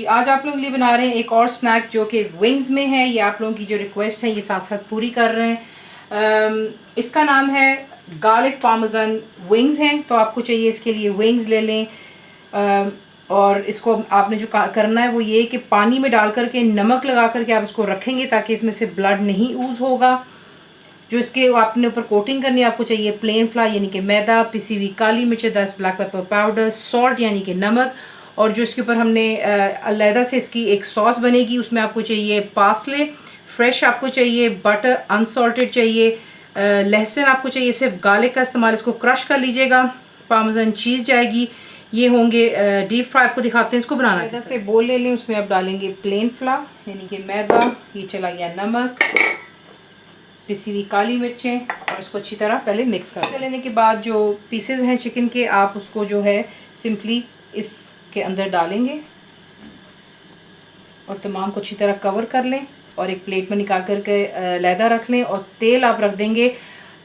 आज आप लोगों के लिए बना रहे हैं एक और स्नैक जो कि विंग्स में है। ये आप लोगों की जो रिक्वेस्ट है ये साथ साथ पूरी कर रहे हैं। इसका नाम है गार्लिक पार्मेज़न विंग्स हैं। तो आपको चाहिए इसके लिए विंग्स ले लें और इसको आपने जो करना है वो ये कि पानी में डाल करके नमक लगा करके आप इसको रखेंगे ताकि इसमें से ब्लड नहीं यूज़ होगा। जो इसके आपने ऊपर कोटिंग करनी है आपको चाहिए प्लेन फ्लावर यानी कि मैदा, पिसी हुई काली मिर्च, 10 ब्लैक पेपर पाउडर, सॉल्ट यानी कि नमक, और जो इसके ऊपर हमने अलहदा से इसकी एक सॉस बनेगी उसमें आपको चाहिए पार्सले फ्रेश, आपको चाहिए बटर अनसॉल्टेड चाहिए, लहसुन आपको चाहिए सिर्फ गार्लिक का इस्तेमाल, इसको क्रश कर लीजिएगा। पार्मेज़न चीज़ जाएगी। ये होंगे डीप फ्राई। आपको दिखाते हैं इसको बनाना। मैदा से बोल ले लें, उसमें आप डालेंगे प्लेन फ्लावर यानी कि मैदा, ये चला गया नमक, पिसी हुई काली मिर्चें, और इसको अच्छी तरह पहले मिक्स कर लेने के बाद जो पीसेस हैं चिकन के आप उसको जो है सिंपली इसके अंदर डालेंगे और तमाम को अच्छी तरह कवर कर लें और एक प्लेट में निकाल करके अलहदा रख लें। और तेल आप रख देंगे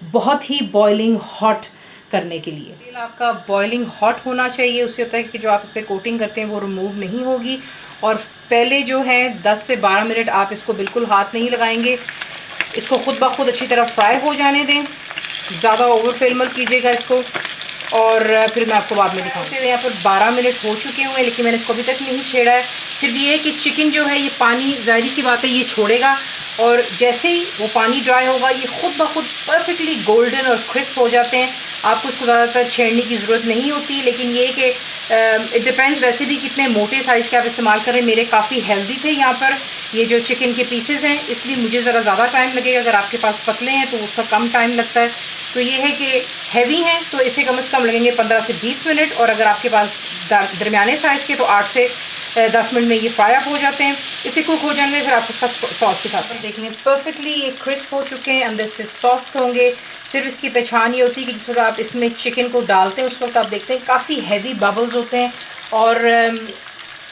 बहुत ही बॉइलिंग हॉट करने के लिए। तेल आपका बॉइलिंग हॉट होना चाहिए, उससे होता है कि जो आप इस पर कोटिंग करते हैं वो रिमूव नहीं होगी। और पहले जो है 10 से 12 मिनट आप इसको बिल्कुल हाथ नहीं लगाएंगे, इसको खुद ब खुद अच्छी तरह फ्राई हो जाने दें, ज़्यादा ओवर फेल मत कीजिएगा इसको। और फिर मैं आपको बाद में दिखाऊंगी। यहाँ पर 12 मिनट हो चुके हुए हैं लेकिन मैंने इसको अभी तक नहीं छेड़ा है। सिर्फ ये है कि चिकन जो है ये पानी ज़ाहिर सी बात है ये छोड़ेगा और जैसे ही वो पानी ड्राई होगा ये खुद ब खुद परफेक्टली गोल्डन और क्रिस्प हो जाते हैं। आपको इसको ज़्यादातर छेड़ने की ज़रूरत नहीं होती, लेकिन ये कि इट डिपेंड्स वैसे भी कितने मोटे साइज़ के आप इस्तेमाल करें। मेरे काफ़ी हेल्दी थे यहाँ पर ये जो चिकन के पीसेस हैं, इसलिए मुझे ज़रा ज़्यादा टाइम लगेगा। अगर आपके पास पतले हैं तो उसका कम टाइम लगता है। तो ये है कि हैवी हैं तो इसे कम से कम लगेंगे 15 से 20 मिनट, और अगर आपके पास दरमियाने साइज़ के तो 8 से 10 मिनट में ये फ्राई अप हो जाते हैं। इसे कुक हो जाने में फिर आप उसका सॉस के साथ देखेंगे परफेक्टली ये क्रिस्प हो चुके हैं, अंदर से सॉफ्ट होंगे। सिर्फ इसकी पहचान ये होती है कि जिस वक्त आप इसमें चिकन को डालते हैं उस वक्त आप देखते हैं काफ़ी हैवी बबल्स होते हैं, और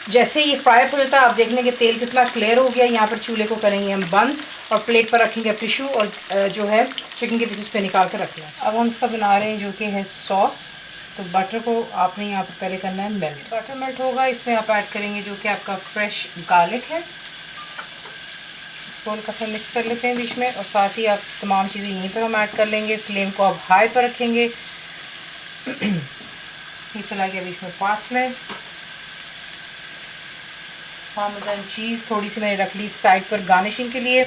जैसे ये फ्राई हो जाता है आप देख लें कि तेल कितना क्लियर हो गया। यहाँ पर चूल्हे को करेंगे हम बंद और प्लेट पर रखेंगे टिश्यू और जो है चिकन के पीसेस पे निकाल कर रखना है। अब हम इसका बना रहे हैं जो कि है सॉस। तो बटर को आपने यहाँ पर पहले करना है मेल्ट। बटर मेल्ट होगा, इसमें आप ऐड करेंगे जो कि आपका फ्रेश गार्लिक है। इसको हल्का सा मिक्स कर लेते हैं बीच में, और साथ ही आप तमाम चीज़ें यहीं पर हम ऐड कर लेंगे। फ्लेम को आप हाई पर रखेंगे। ये चला गया बीच में पार्सले, पार्मेज़न चीज़ थोड़ी सी मैंने रख ली साइड पर गार्निशिंग के लिए,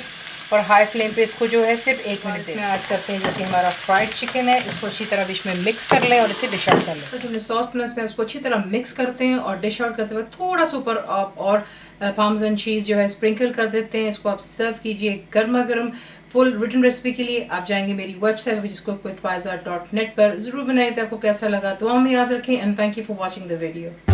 और हाई फ्लेम पे इसको जो है सिर्फ 1 मिनट में ऐड करते हैं जो कि हमारा फ्राइड चिकन है। इसको अच्छी तरह बीच में मिक्स कर लें और इसे डिश आउट कर लें। तो हमने सॉस बनाया इसमें उसको अच्छी तरह मिक्स करते हैं और डिश आउट करते वक्त थोड़ा सा ऊपर आप और पार्मेज़न चीज़ जो है स्प्रिंकल कर देते हैं। इसको आप सर्व कीजिए गर्मा गर्म। फुल रिटन रेसिपी के लिए आप जाएंगे मेरी वेबसाइट जिसको cookWithFaiza.net पर। ज़रूर बनाइए। आपको कैसा लगा तो हमें याद रखें, and thank you for watching the video.